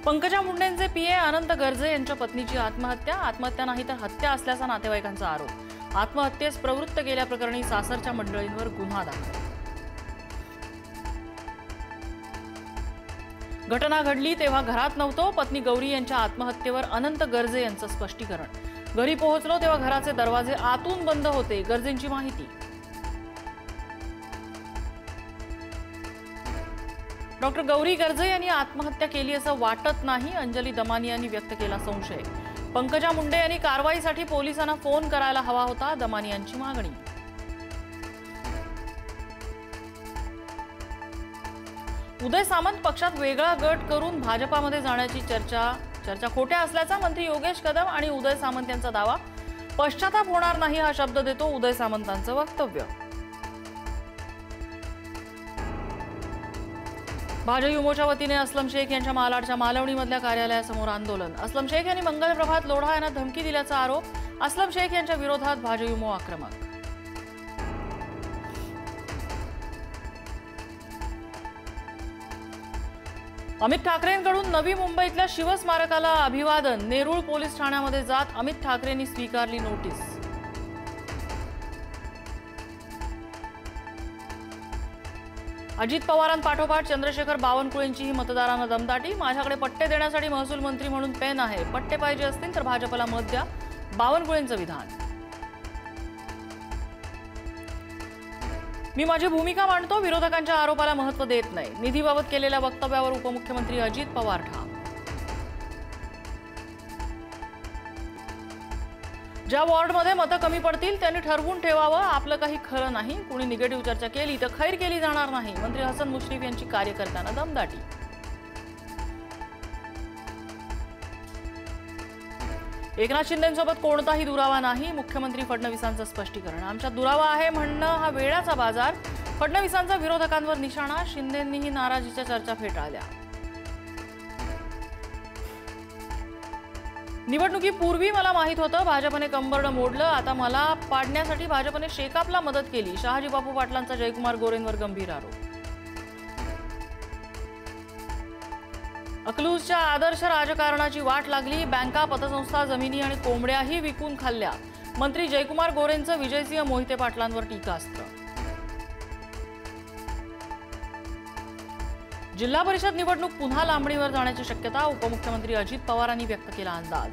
Pankaja मुंडेंचे PA अनंत गर्जे यांच्या पत्नीची आत्महत्या नाही तर हत्या असल्याचा नातेवाईकांचा आरोप। आत्महत्येस प्रवृत्त केल्याप्रकरणी सासरच्या मंडळींवर गुन्हा दाखल। घटना घडली तेव्हा घरात नव्हतो। पत्नी गौरी यांच्या आत्महत्येवर अनंत गर्जे यांचं स्पष्टीकरण। घरी पोहोचलो तेव्हा घराचे दरवाजे आतून बंद होते, गर्जेंची माहिती। डॉक्टर गौरी गर्जे यांनी आत्महत्या केली असं वाटत नाही, अंजली दमानी यांनी व्यक्त केला संशय। पंकजा मुंडे यांनी कारवाईसाठी पोलिसांना फोन करायला हवा होता, दमानी यांची मागणी। उदय सामंत पक्षात वेगळा गट करून भाजपामध्ये जाण्याची चर्चा खोट्या असल्याचा मंत्री योगेश कदम आणि उदय सामंत यांचा दावा। पश्चाताप होणार नाही हा शब्द देतो उदय सामंतांचं वक्तव्य। भाजयुमोच्या वतीने असलम शेख यांच्या मालाडच्या मालवणीमधल्या कार्यालयासमोर आंदोलन। असलम शेख यांनी मंगल प्रभात लोढा यांना धमकी दिल्याचा आरोप। असलम शेख यांच्या विरोधात भाजयुमो आक्रमक। अमित ठाकरेंकडून नवी मुंबईतल्या शिवस्मारकाला अभिवादन। नेरूळ पोलीस ठाण्यामध्ये जात अमित ठाकरेंनी स्वीकारली नोटीस। अजित पवारांपाठोपाठ चंद्रशेखर बावनकुळेंचीही मतदारांना दमदाटी। माझ्याकडे पट्टे देण्यासाठी महसूल मंत्री म्हणून पेन आहे, पट्टे पाहिजे असतील तर भाजपला मत द्या, बावनकुळेंचं विधान। मी माझी भूमिका मांडतो, विरोधकांच्या आरोपाला महत्त्व देत नाही। निधीबाबत केलेल्या वक्तव्यावर उपमुख्यमंत्री अजित पवार ठाम। ज्या वॉर्डमध्ये मतं कमी पडतील त्यांनी ठरवून ठेवावं, आपलं काही खरं नाही। कुणी निगेटिव्ह चर्चा केली तर खैर केली जाणार नाही, मंत्री हसन मुश्रीफ यांची कार्यकर्त्यांना दमदाटी। एकनाथ शिंदेंसोबत कोणताही दुरावा नाही, मुख्यमंत्री फडणवीसांचं स्पष्टीकरण। आमच्यात दुरावा आहे म्हणणं हा वेळाचा बाजार, फडणवीसांचा विरोधकांवर निशाणा। शिंदेंनीही नाराजीच्या चर्चा फेटाळल्या। निवडणुकीपूर्वी मला माहित होतं भाजपने कंबरडं मोडलं, आता मला पाडण्यासाठी भाजपने शेकापला मदत केली। शहाजी बापू पाटलांचा जयकुमार गोरेंवर गंभीर आरोप। अकलूजच्या आदर्श राजकारणाची वाट लागली, बँका, पतसंस्था, जमिनी आणि कोंबड्याही विकून खाल्ल्या। मंत्री जयकुमार गोरेंचं विजयसिंह मोहिते पाटलांवर टीकास्त्र। जिल्हा परिषद निवडणूक पुन्हा लांबणीवर जाण्याची शक्यता, उपमुख्यमंत्री अजित पवारांनी व्यक्त केला अंदाज।